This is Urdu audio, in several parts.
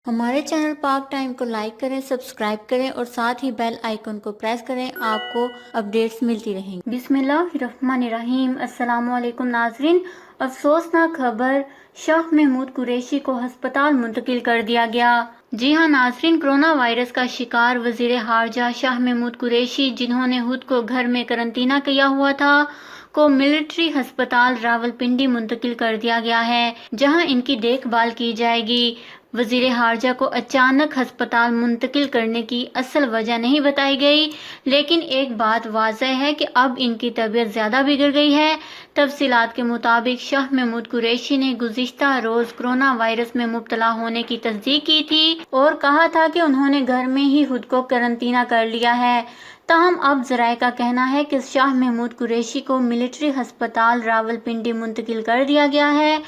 ہمارے چینل پاک ٹائم کو لائک کریں، سبسکرائب کریں اور ساتھ ہی بیل آئیکن کو پریس کریں، آپ کو اپڈیٹس ملتی رہیں گی۔ بسم اللہ الرحمن الرحیم۔ السلام علیکم ناظرین۔ افسوسناک خبر، شاہ محمود قریشی کو ہسپتال منتقل کر دیا گیا۔ جی ہاں ناظرین، کرونا وائرس کا شکار وزیر خارجہ شاہ محمود قریشی، جنہوں نے خود کو گھر میں قرنطینہ کیا ہوا تھا، کو ملٹری ہسپتال راولپنڈی منتقل کر دیا گیا ہے، جہاں ان کی دیکھ بھال کی جائے گی۔ وزیر خارجہ کو اچانک ہسپتال منتقل کرنے کی اصل وجہ نہیں بتائی گئی، لیکن ایک بات واضح ہے کہ اب ان کی طبیعت زیادہ بگڑ گئی ہے۔ تفصیلات کے مطابق شاہ محمود قریشی نے گزشتہ روز کرونا وائرس میں مبتلا ہونے کی تصدیق کی تھی اور کہا تھا کہ انہوں نے گھر میں ہی خود کو قرنطینہ کر لیا ہے۔ تاہم اب ذرائع کا کہنا ہے کہ شاہ محمود قریشی کو ملٹری ہسپتال راولپنڈی منتقل کر دیا گیا ہے۔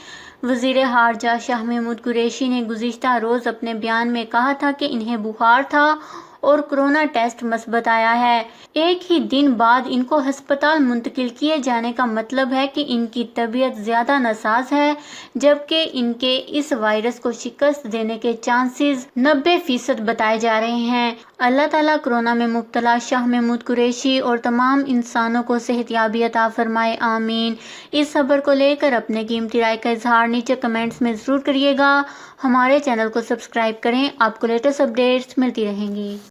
وزیر خارجہ شاہ محمود قریشی نے گزشتہ روز اپنے بیان میں کہا تھا کہ انہیں بخار تھا اور کرونا ٹیسٹ مثبت آیا ہے۔ ایک ہی دن بعد ان کو ہسپتال منتقل کیے جانے کا مطلب ہے کہ ان کی طبیعت زیادہ ناساز ہے، جبکہ ان کے اس وائرس کو شکست دینے کے چانسز 90% بتائے جا رہے ہیں۔ اللہ تعالیٰ کرونا میں مبتلا شاہ محمود قریشی اور تمام انسانوں کو صحت یابی عطا فرمائے، آمین۔ اس خبر کو لے کر اپنے قیمتی رائے کا اظہار نیچے کمنٹس میں ضرور کریے گا۔ ہمارے چینل کو سبسکرائب کریں، آپ کو لیٹسٹ اپڈیٹس ملتی رہیں گی۔